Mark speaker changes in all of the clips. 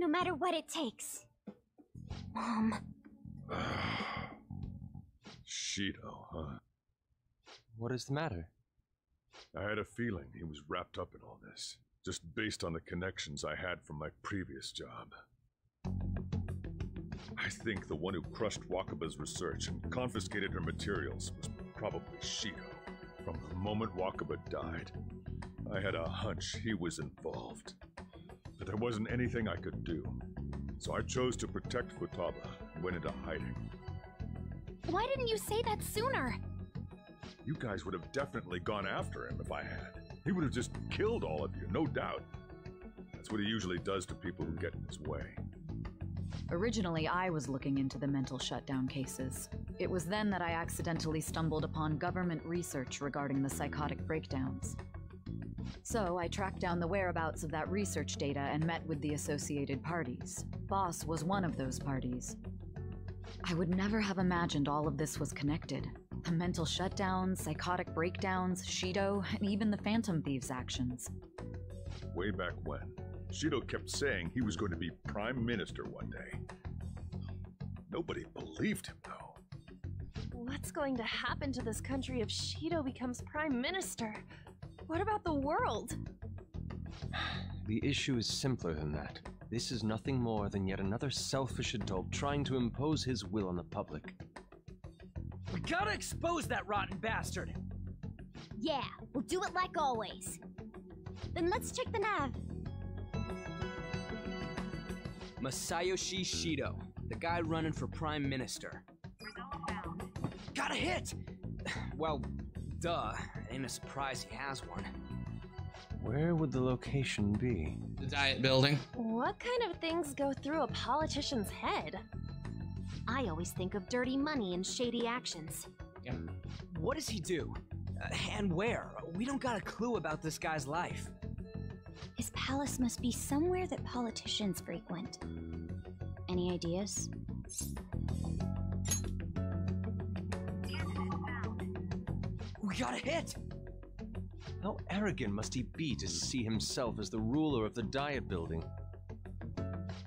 Speaker 1: no matter what it takes. Mom.
Speaker 2: Shido, huh?
Speaker 3: What is the matter?
Speaker 2: I had a feeling he was wrapped up in all this, just based on the connections I had from my previous job. I think the one who crushed Wakaba's research and confiscated her materials was probably Shido. From the moment Wakaba died, I had a hunch he was involved. But there wasn't anything I could do, so I chose to protect Futaba and went into hiding.
Speaker 1: Why didn't you say that sooner?
Speaker 2: You guys would have definitely gone after him if I had. He would have just killed all of you, no doubt. That's what he usually does to people who get in his way.
Speaker 4: Originally, I was looking into the mental shutdown cases. It was then that I accidentally stumbled upon government research regarding the psychotic breakdowns. So I tracked down the whereabouts of that research data and met with the associated parties. Boss was one of those parties. I would never have imagined all of this was connected. The mental shutdowns, psychotic breakdowns, Shido, and even the Phantom Thieves' actions.
Speaker 2: Way back when, Shido kept saying he was going to be Prime Minister one day. Nobody believed him, though.
Speaker 5: What's going to happen to this country if Shido becomes Prime Minister? What about the world?
Speaker 3: The issue is simpler than that. This is nothing more than yet another selfish adult trying to impose his will on the public.
Speaker 6: We gotta expose that rotten bastard!
Speaker 1: Yeah, we'll do it like always. Then let's check the nav.
Speaker 6: Masayoshi Shido, the guy running for Prime Minister. Got a hit! Well, duh. Ain't a surprise he has one.
Speaker 3: Where would the location be?
Speaker 7: The Diet Building.
Speaker 5: What kind of things go through a politician's head?
Speaker 1: I always think of dirty money and shady actions.
Speaker 7: Yeah.
Speaker 6: What does he do? And where? We don't got a clue about this guy's life.
Speaker 1: His palace must be somewhere that politicians frequent. Any ideas?
Speaker 6: We got a hit!
Speaker 3: How arrogant must he be to see himself as the ruler of the Diet Building?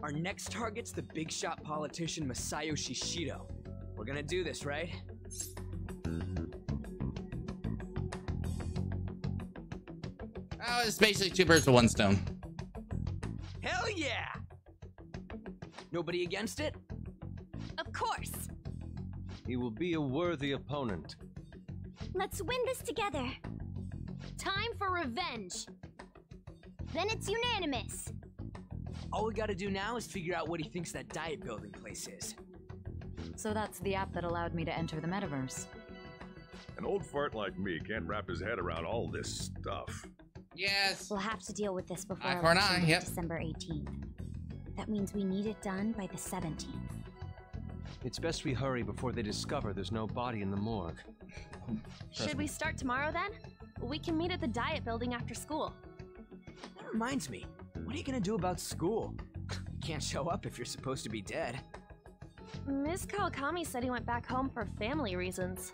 Speaker 6: Our next target's the big shot politician Masayoshi Shido. We're gonna do this, right?
Speaker 7: Oh, it's basically two birds with one stone.
Speaker 6: Hell yeah! Nobody against it?
Speaker 1: Of course!
Speaker 3: He will be a worthy opponent.
Speaker 1: Let's win this together. Time for revenge. Then it's unanimous.
Speaker 6: All we gotta do now is figure out what he thinks that Diet Building place is.
Speaker 4: So that's the app that allowed me to enter the metaverse.
Speaker 2: An old fart like me can't wrap his head around all this stuff.
Speaker 7: Yes.
Speaker 1: We'll have to deal with this before
Speaker 7: Eye for an
Speaker 1: election
Speaker 7: eye,
Speaker 1: day,
Speaker 7: yep.
Speaker 1: December 18th. That means we need it done by the 17th.
Speaker 3: It's best we hurry before they discover there's no body in the morgue.
Speaker 5: Should we start tomorrow then? We can meet at the Diet Building after school.
Speaker 6: That reminds me, what are you gonna do about school? You can't show up if you're supposed to be dead.
Speaker 5: Ms. Kawakami said he went back home for family reasons.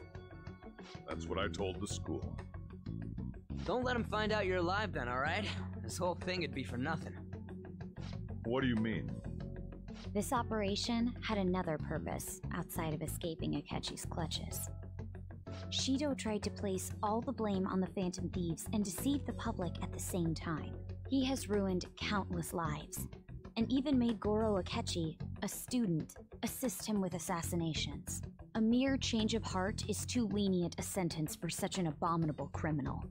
Speaker 2: That's what I told the school.
Speaker 6: Don't let him find out you're alive then, alright? This whole thing would be for nothing.
Speaker 2: What do you mean?
Speaker 1: This operation had another purpose outside of escaping Akechi's clutches. Shido tried to place all the blame on the Phantom Thieves and deceive the public at the same time. He has ruined countless lives, and even made Goro Akechi, a student, assist him with assassinations. A mere change of heart is too lenient a sentence for such an abominable criminal.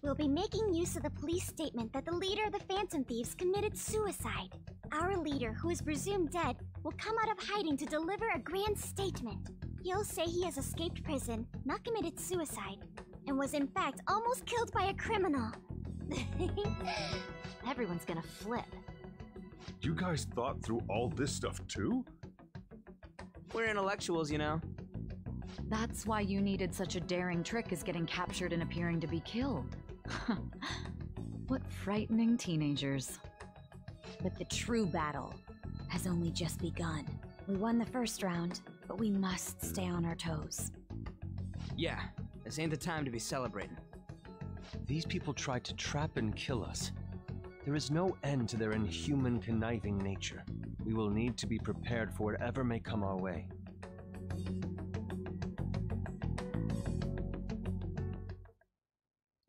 Speaker 1: We'll be making use of the police statement that the leader of the Phantom Thieves committed suicide. Our leader, who is presumed dead, will come out of hiding to deliver a grand statement. He'll say he has escaped prison, not committed suicide, and was in fact almost killed by a criminal. Everyone's gonna flip.
Speaker 2: You guys thought through all this stuff too?
Speaker 6: We're intellectuals, you know.
Speaker 4: That's why you needed such a daring trick as getting captured and appearing to be killed. What frightening teenagers.
Speaker 1: But the true battle has only just begun. We won the first round, but we must stay on our toes.
Speaker 6: Yeah, this ain't the time to be celebrating.
Speaker 3: These people tried to trap and kill us. There is no end to their inhuman, conniving nature. We will need to be prepared for whatever may come our way.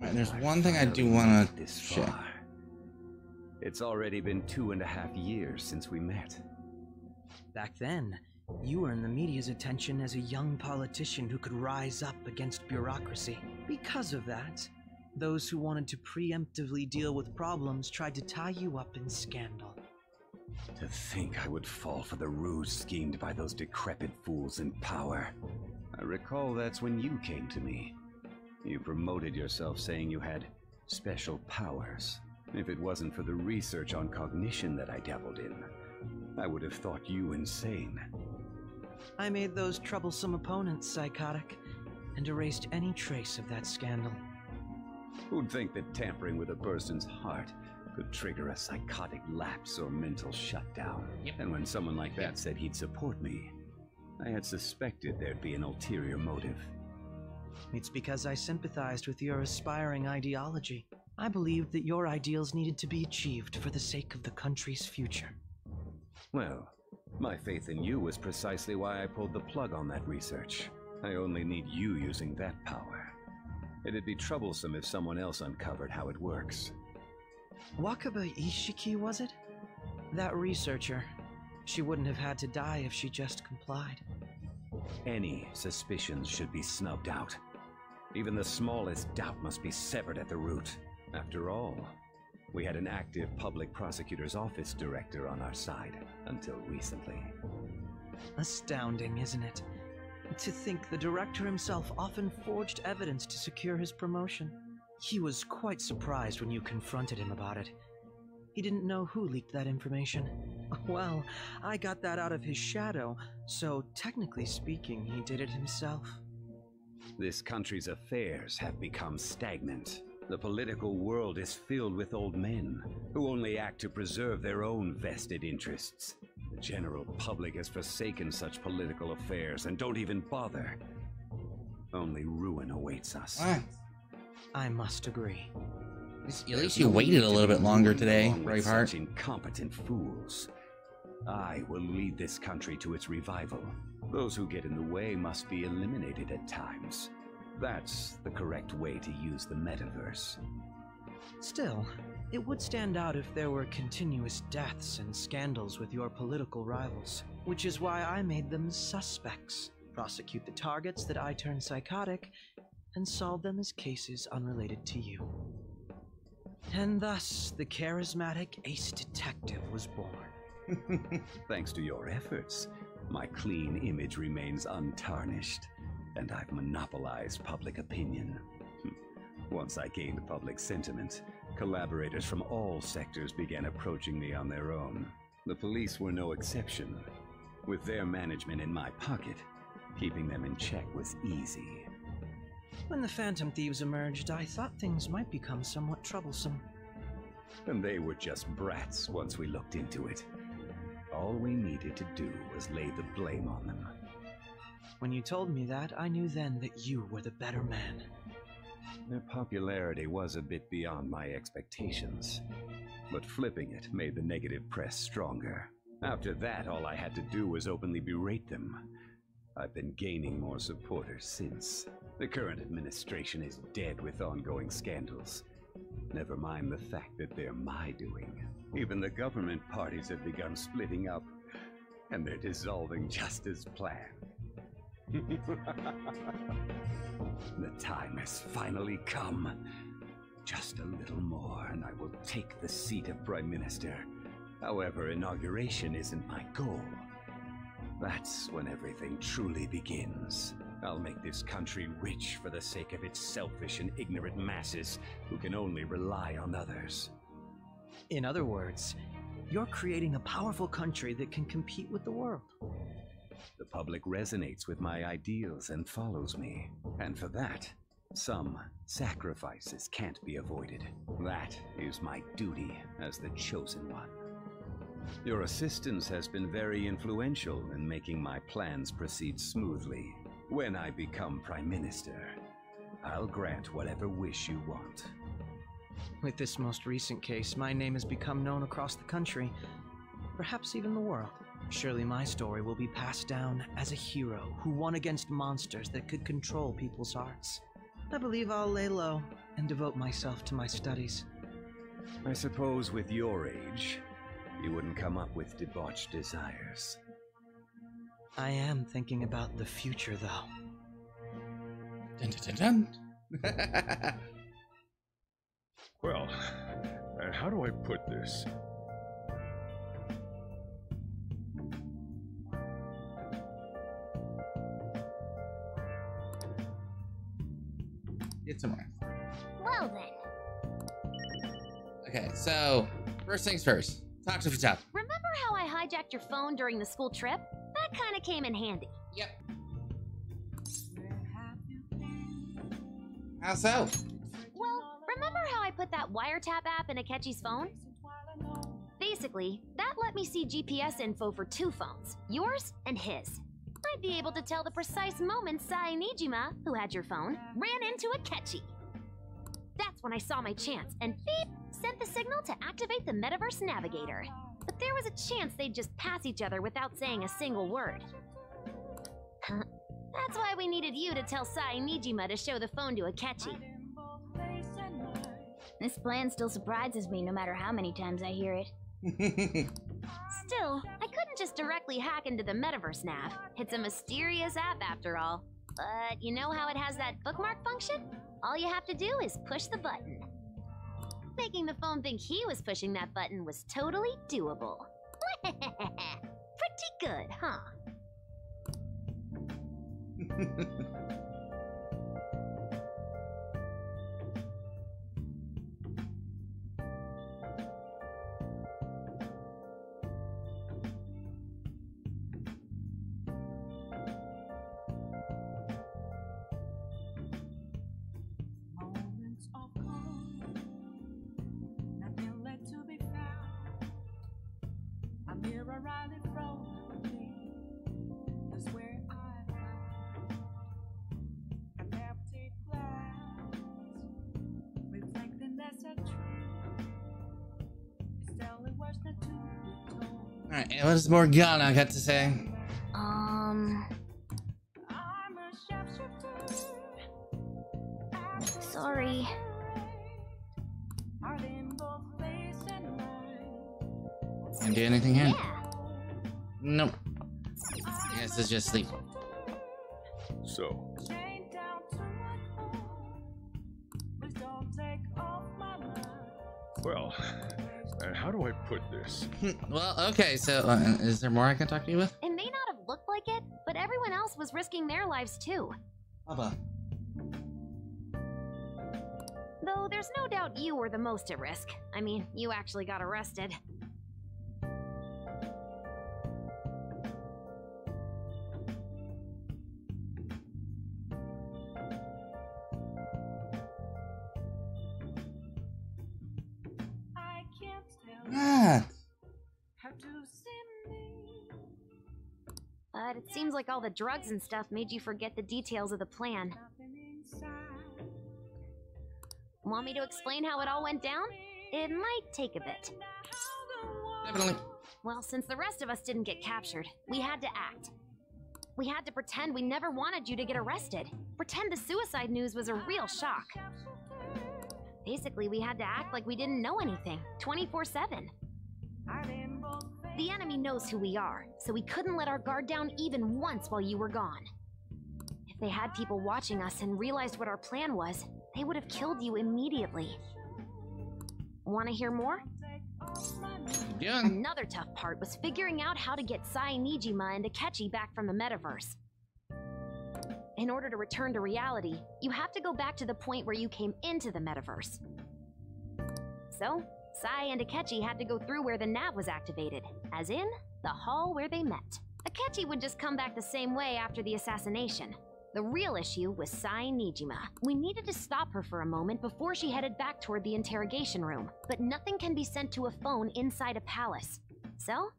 Speaker 7: Alright, there's one thing I do want to check.
Speaker 8: It's already been 2.5 years since we met.
Speaker 9: Back then, you earned the media's attention as a young politician who could rise up against bureaucracy. Because of that, those who wanted to preemptively deal with problems tried to tie you up in scandal.
Speaker 8: To think I would fall for the ruse schemed by those decrepit fools in power. I recall that's when you came to me. You promoted yourself saying you had special powers. If it wasn't for the research on cognition that I dabbled in, I would have thought you insane.
Speaker 9: I made those troublesome opponents psychotic and erased any trace of that scandal.
Speaker 8: Who'd think that tampering with a person's heart could trigger a psychotic lapse or mental shutdown?
Speaker 7: Yep.
Speaker 8: And when someone like that said he'd support me, I had suspected there'd be an ulterior motive.
Speaker 9: It's because I sympathized with your aspiring ideology. I believed that your ideals needed to be achieved for the sake of the country's future.
Speaker 8: Well, my faith in you was precisely why I pulled the plug on that research. I only need you using that power. It'd be troublesome if someone else uncovered how it works.
Speaker 9: Wakaba Ishiki, was it? That researcher. She wouldn't have had to die if she just complied.
Speaker 8: Any suspicions should be snubbed out. Even the smallest doubt must be severed at the root. After all, we had an active public prosecutor's office director on our side until recently.
Speaker 9: Astounding, isn't it? To think the director himself often forged evidence to secure his promotion. He was quite surprised when you confronted him about it. He didn't know who leaked that information. Well, I got that out of his shadow, so technically speaking, he did it himself.
Speaker 8: This country's affairs have become stagnant. The political world is filled with old men who only act to preserve their own vested interests. The general public has forsaken such political affairs and don't even bother. Only ruin awaits us.
Speaker 7: What?
Speaker 9: I must agree.
Speaker 7: At least you waited a little bit longer today, Braveheart.
Speaker 8: Such incompetent fools. I will lead this country to its revival. Those who get in the way must be eliminated at times. That's the correct way to use the metaverse.
Speaker 9: Still, it would stand out if there were continuous deaths and scandals with your political rivals, which is why I made them suspects, prosecute the targets that I turned psychotic, and solve them as cases unrelated to you. And thus, the charismatic ace detective was born.
Speaker 8: Thanks to your efforts, my clean image remains untarnished, and I've monopolized public opinion. Once I gained public sentiment, collaborators from all sectors began approaching me on their own. The police were no exception. With their management in my pocket, keeping them in check was easy.
Speaker 9: When the Phantom Thieves emerged, I thought things might become somewhat troublesome.
Speaker 8: And they were just brats once we looked into it. All we needed to do was lay the blame on them.
Speaker 9: When you told me that, I knew then that you were the better man.
Speaker 8: Their popularity was a bit beyond my expectations, but flipping it made the negative press stronger. After that, all I had to do was openly berate them. I've been gaining more supporters since. The current administration is dead with ongoing scandals. Never mind the fact that they're my doing. Even the government parties have begun splitting up, and they're dissolving just as planned. The time has finally come. Just a little more, and I will take the seat of Prime Minister. However, inauguration isn't my goal. That's when everything truly begins. I'll make this country rich for the sake of its selfish and ignorant masses who can only rely on others.
Speaker 9: In other words, you're creating a powerful country that can compete with the world.
Speaker 8: The public resonates with my ideals and follows me. And for that, some sacrifices can't be avoided. That is my duty as the chosen one. Your assistance has been very influential in making my plans proceed smoothly. When I become Prime Minister, I'll grant whatever wish you want.
Speaker 9: With this most recent case, my name has become known across the country, perhaps even the world. Surely my story will be passed down as a hero who won against monsters that could control people's hearts. I believe I'll lay low and devote myself to my studies.
Speaker 8: I suppose with your age, you wouldn't come up with debauched desires.
Speaker 9: I am thinking about the future, though.
Speaker 7: Dun, dun, dun, dun.
Speaker 2: Well, and how do I put this?
Speaker 7: Get some more.
Speaker 1: Well then.
Speaker 7: Okay, so first things first. Talk to Fatale.
Speaker 1: Remember how I hijacked your phone during the school trip? That kind of came in handy.
Speaker 7: Yep. How so?
Speaker 1: Well, remember how I put that wiretap app in Akechi's phone? Basically, that let me see GPS info for 2 phones, yours and his. I'd be able to tell the precise moment Sai Nijima, who had your phone, ran into Akechi. That's when I saw my chance, and beep, sent the signal to activate the Metaverse Navigator. But there was a chance they'd just pass each other without saying a single word. That's why we needed you to tell Sai Nijima to show the phone to Akechi. This plan still surprises me no matter how many times I hear it. Still, I couldn't just directly hack into the Metaverse Nav. It's a mysterious app after all. But you know how it has that bookmark function? All you have to do is push the button. Making the phone think he was pushing that button was totally doable. Pretty good, huh?
Speaker 7: Alright, what does Morgana got to say?
Speaker 1: Sorry.
Speaker 7: Can do anything here?
Speaker 1: Yeah.
Speaker 7: Nope. I guess it's just sleep.
Speaker 2: So, well, and how do I put this?
Speaker 7: Well, okay, so is there more I can talk to you with?
Speaker 1: It may not have looked like it, but everyone else was risking their lives too.
Speaker 7: Baba.
Speaker 1: Though there's no doubt you were the most at risk. I mean, you actually got arrested.
Speaker 7: Ah.
Speaker 1: But it seems like all the drugs and stuff made you forget the details of the plan. Want me to explain how it all went down? It might take a bit.
Speaker 7: Definitely.
Speaker 1: Well, since the rest of us didn't get captured, we had to act. We had to pretend we never wanted you to get arrested. Pretend the suicide news was a real shock. Basically, we had to act like we didn't know anything, 24/7. The enemy knows who we are, so we couldn't let our guard down even once while you were gone. If they had people watching us and realized what our plan was, they would have killed you immediately. Want to hear more?
Speaker 7: Yeah.
Speaker 1: Another tough part was figuring out how to get Sai Nijima and Akechi back from the metaverse. In order to return to reality, you have to go back to the point where you came into the metaverse. So, Sai and Akechi had to go through where the nav was activated, as in, the hall where they met. Akechi would just come back the same way after the assassination. The real issue was Sai Nijima. We needed to stop her for a moment before she headed back toward the interrogation room, but nothing can be sent to a phone inside a palace. So,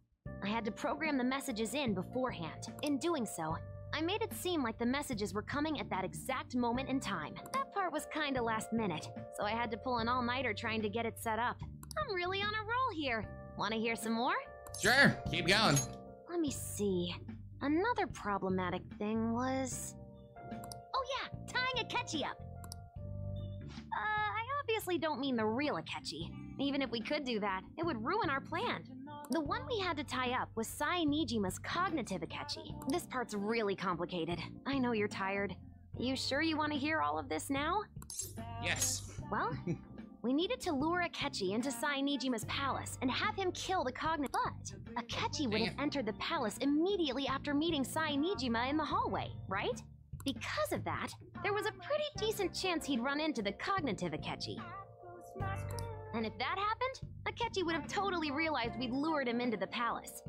Speaker 1: I had to program the messages in beforehand. In doing so, I made it seem like the messages were coming at that exact moment in time. That part was kinda last minute, so I had to pull an all-nighter trying to get it set up. I'm really on a roll here. Wanna hear some more?
Speaker 7: Sure, keep going.
Speaker 1: Let me see. Another problematic thing was... Oh yeah, tying Akechi up. I obviously don't mean the real Akechi. Even if we could do that, it would ruin our plan. The one we had to tie up was Sai Nijima's cognitive Akechi. This part's really complicated. I know you're tired. You sure you want to hear all of this now?
Speaker 7: Yes.
Speaker 1: Well, we needed to lure Akechi into Sai Nijima's palace and have him kill the cognitive. But Akechi would have entered the palace immediately after meeting Sai Nijima in the hallway, right? Because of that, there was a pretty decent chance he'd run into the cognitive Akechi. And if that happened, Akechi would have totally realized we'd lured him into the palace.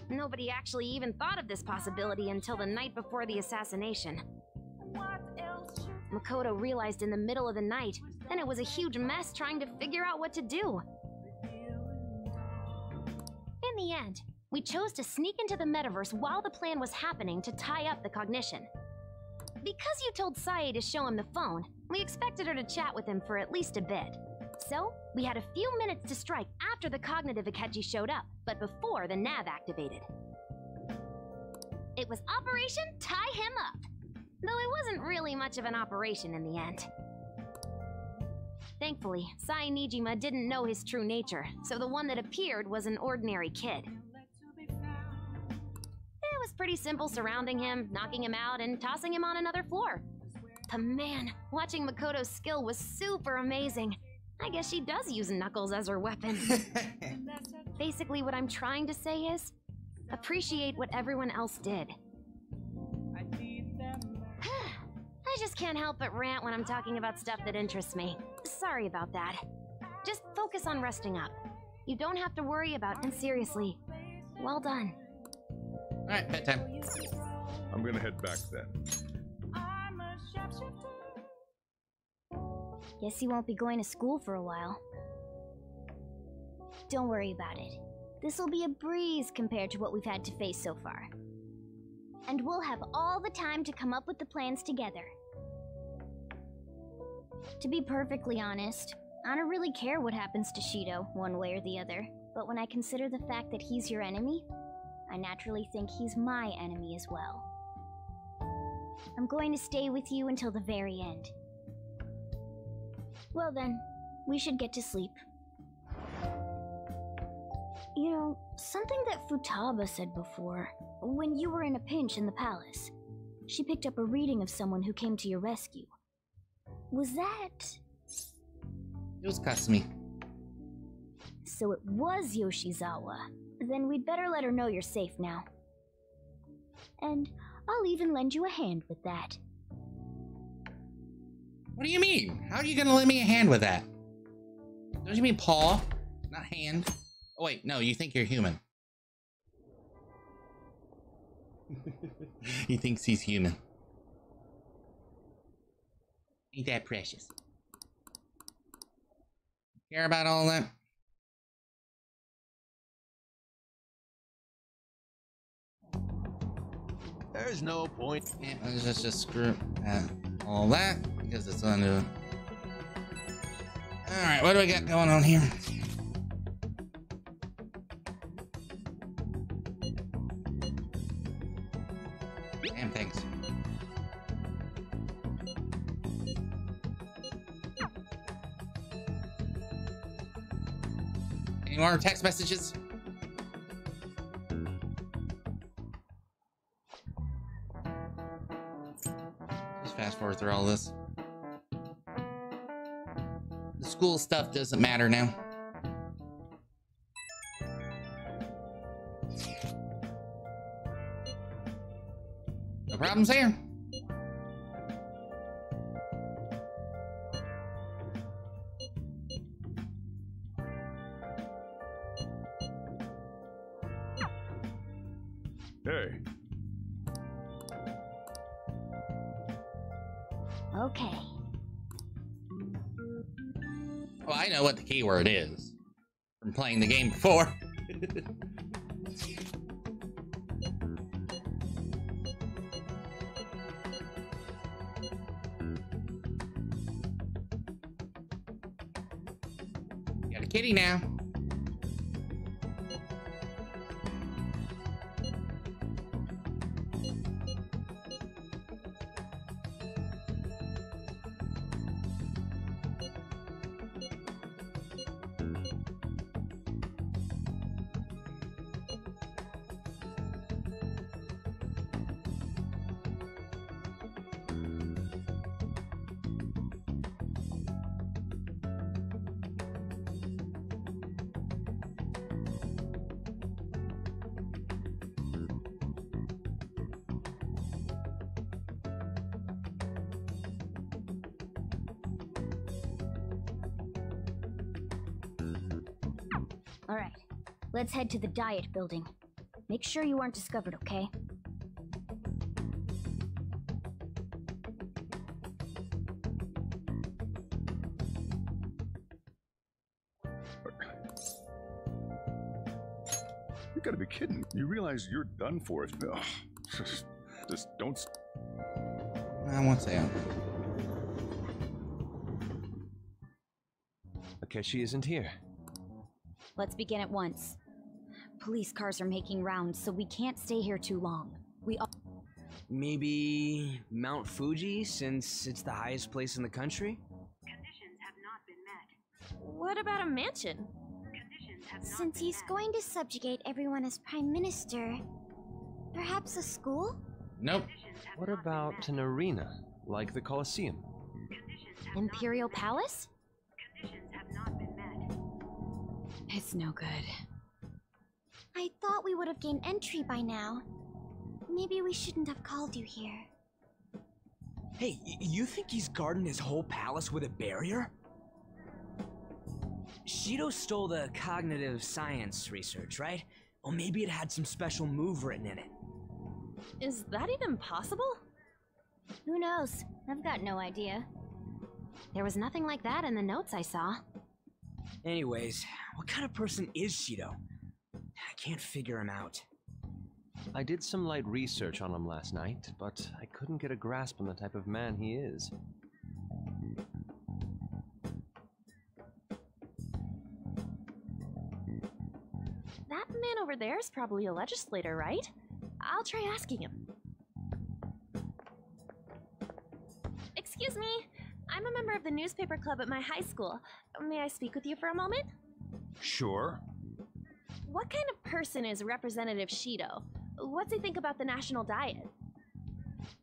Speaker 1: Nobody actually even thought of this possibility until the night before the assassination. Makoto realized in the middle of the night, and it was a huge mess trying to figure out what to do. In the end, we chose to sneak into the metaverse while the plan was happening to tie up the cognition. Because you told Sae to show him the phone, we expected her to chat with him for at least a bit. So, we had a few minutes to strike after the cognitive Akechi showed up, but before the nav activated. It was Operation Tie Him Up, though it wasn't really much of an operation in the end. Thankfully, Sai Nijima didn't know his true nature, so the one that appeared was an ordinary kid. It was pretty simple surrounding him, knocking him out, and tossing him on another floor. But man, watching Makoto's skill was super amazing. I guess she does use knuckles as her weapon. Basically, what I'm trying to say is, appreciate what everyone else did. I just can't help but rant when I'm talking about stuff that interests me. Sorry about that. Just focus on resting up. You don't have to worry about, and seriously, well done.
Speaker 7: Alright, bedtime.
Speaker 2: I'm gonna head back then.
Speaker 1: Guess you won't be going to school for a while. Don't worry about it. This'll be a breeze compared to what we've had to face so far. And we'll have all the time to come up with the plans together. To be perfectly honest, I don't really care what happens to Shido, one way or the other. But when I consider the fact that he's your enemy, I naturally think he's my enemy as well. I'm going to stay with you until the very end. Well then, we should get to sleep. You know, something that Futaba said before, when you were in a pinch in the palace, she picked up a reading of someone who came to your rescue. Was that...
Speaker 7: It was Kasumi.
Speaker 1: So it was Yoshizawa. Then we'd better let her know you're safe now. And I'll even lend you a hand with that.
Speaker 7: What do you mean? How are you gonna lend me a hand with that? Don't you mean paw, not hand? Oh wait, no, you think you're human. He thinks he's human. Ain't that precious? Care about all that?
Speaker 3: There's no point.
Speaker 7: Yeah, let's just screw all that because it's under. All right, what do we got going on here? Damn things. Any more text messages? Fast forward through all this. The school stuff doesn't matter now. No problems here.
Speaker 2: Hey.
Speaker 1: Okay.
Speaker 7: Well, I know what the keyword is from playing the game before. kitty now.
Speaker 1: Alright, let's head to the diet building. Make sure you aren't discovered, okay?
Speaker 2: You gotta be kidding. You realize you're done for if no. Just don't.
Speaker 7: I won't say it.
Speaker 3: Akechi isn't here.
Speaker 1: Let's begin at once. Police cars are making rounds, so we can't stay here too long. We all—
Speaker 6: Maybe Mount Fuji, since it's the highest place in the country?
Speaker 5: What about a mansion?
Speaker 1: Since he's going to subjugate everyone as Prime Minister, perhaps a school?
Speaker 7: Nope.
Speaker 3: What about an arena, like the Colosseum?
Speaker 1: Imperial Palace?
Speaker 4: It's no good.
Speaker 1: I thought we would have gained entry by now. Maybe we shouldn't have called you here.
Speaker 6: Hey, you think he's guarding his whole palace with a barrier? Shido stole the cognitive science research, right? Or maybe it had some special move written in it.
Speaker 5: Is that even possible?
Speaker 1: Who knows? I've got no idea. There was nothing like that in the notes I saw.
Speaker 6: Anyways, what kind of person is Shido? I can't figure him out.
Speaker 3: I did some light research on him last night, but I couldn't get a grasp on the type of man he is.
Speaker 5: That man over there is probably a legislator, right? I'll try asking him. Excuse me, I'm a member of the newspaper club at my high school. May I speak with you for a moment?
Speaker 10: Sure.
Speaker 5: What kind of person is Representative Shido? What's he think about the national diet?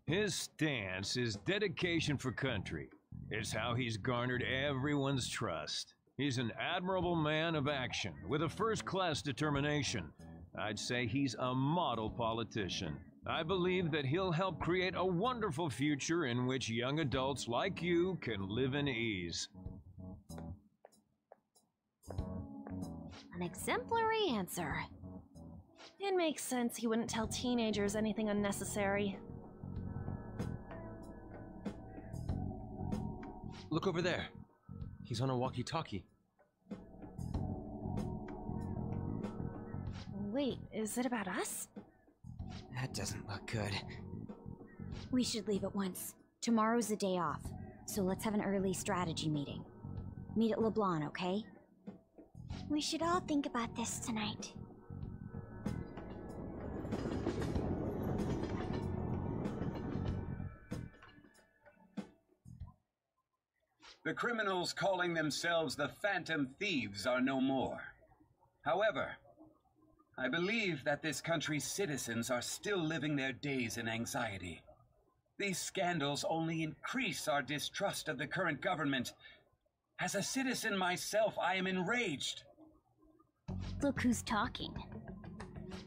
Speaker 10: His stance is dedication for country. It's how he's garnered everyone's trust. He's an admirable man of action with a first-class determination. I'd say he's a model politician. I believe that he'll help create a wonderful future in which young adults like you can live in ease.
Speaker 5: An exemplary answer. It makes sense he wouldn't tell teenagers anything unnecessary.
Speaker 3: Look over there. He's on a walkie-talkie.
Speaker 5: Wait, is it about us?
Speaker 6: That doesn't look good.
Speaker 1: We should leave at once. Tomorrow's a day off, so let's have an early strategy meeting. Meet at LeBlanc, okay? We should all think about this tonight.
Speaker 8: The criminals calling themselves the Phantom Thieves are no more. However, I believe that this country's citizens are still living their days in anxiety. These scandals only increase our distrust of the current government. As a citizen myself, I am enraged.
Speaker 1: Look who's talking.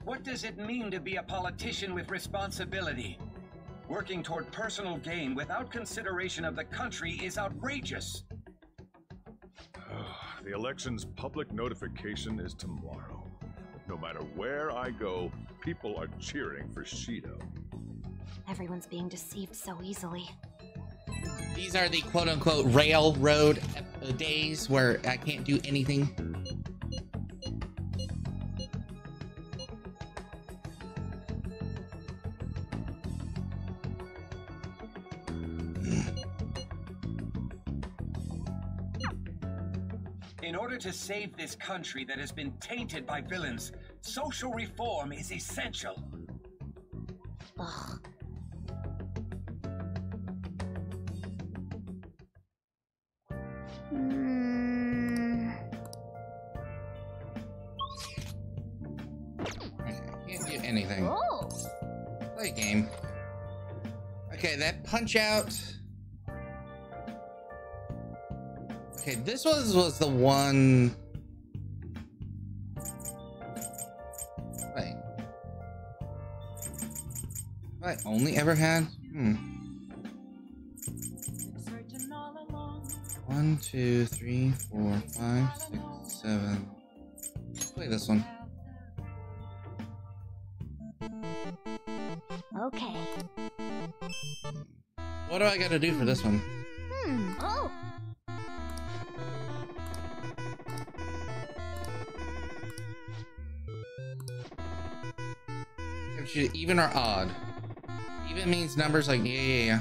Speaker 8: What does it mean to be a politician with responsibility? Working toward personal gain without consideration of the country is outrageous.
Speaker 2: The election's public notification is tomorrow. No matter where I go, people are cheering for Shido.
Speaker 1: Everyone's being deceived so easily.
Speaker 7: These are the quote-unquote railroad days where I can't do anything.
Speaker 11: In order to save this country that has been tainted by villains, social reform is essential.
Speaker 1: Ugh.
Speaker 7: Can't do anything.
Speaker 1: Oh.
Speaker 7: Play a game. Okay, that punch out. Okay, this was the one. Wait. I only ever had? 1, 2, 3, 4, 5, 6, 7. Let's play this one.
Speaker 1: Okay.
Speaker 7: What do I gotta do for this one?
Speaker 1: Oh.
Speaker 7: Even or odd? Even means numbers like yeah.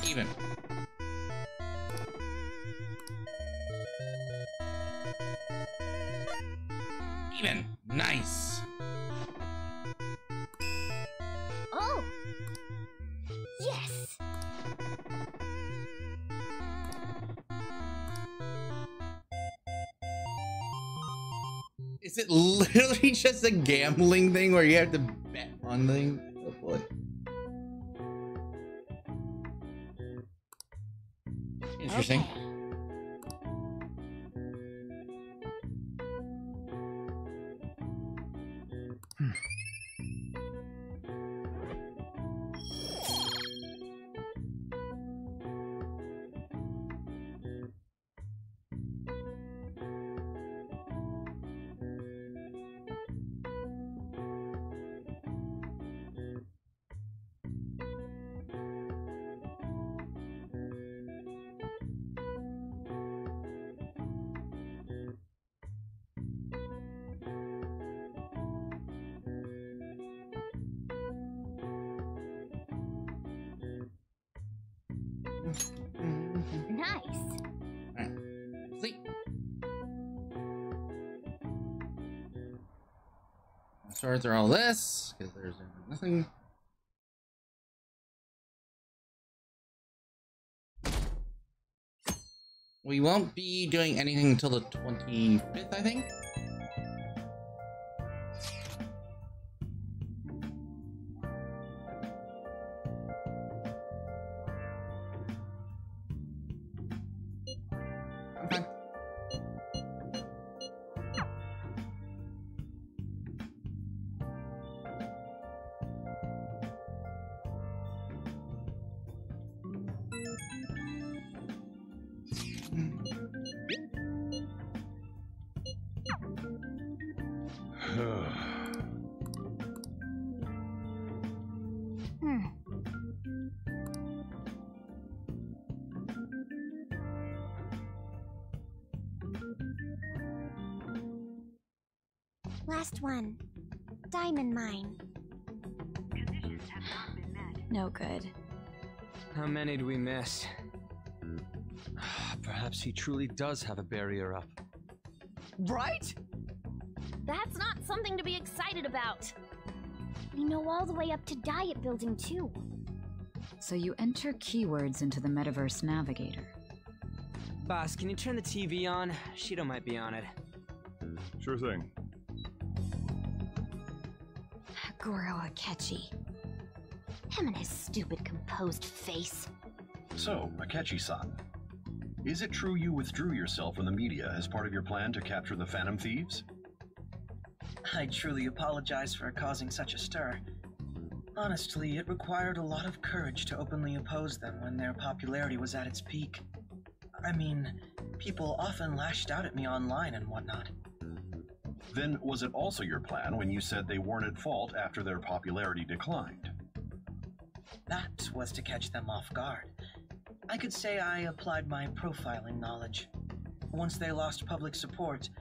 Speaker 7: Even. Even. Nice.
Speaker 1: Oh. Yes.
Speaker 7: Is it literally just a gambling thing where you have to bet on things? Oh boy. Interesting.
Speaker 1: Okay. Nice.
Speaker 7: Alright. Sleep. I'll sort through all this, because there's nothing. We won't be doing anything until the 25th, I think. Okay.
Speaker 1: Last one. Diamond mine.
Speaker 12: Conditions have not been met.
Speaker 4: No good.
Speaker 6: How many do we miss?
Speaker 3: Perhaps he truly does have a barrier up.
Speaker 6: Right?
Speaker 1: That's not something to be excited about. We know all the way up to Diet Building, too.
Speaker 4: So you enter keywords into the Metaverse Navigator.
Speaker 6: Boss, can you turn the TV on? Shido might be on it.
Speaker 2: Sure thing.
Speaker 1: Goro Akechi. Him and his stupid composed face.
Speaker 13: So, Akechi-san, is it true you withdrew yourself from the media as part of your plan to capture the Phantom Thieves?
Speaker 9: I truly apologize for causing such a stir. Honestly, it required a lot of courage to openly oppose them when their popularity was at its peak. I mean, people often lashed out at me online and whatnot.
Speaker 13: Then was it also your plan when you said they weren't at fault after their popularity declined?
Speaker 9: That was to catch them off guard. I could say I applied my profiling knowledge. Once they lost public support,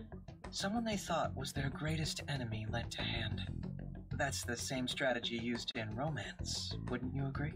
Speaker 9: someone they thought was their greatest enemy lent a hand.
Speaker 14: That's the same strategy used in romance, wouldn't you agree?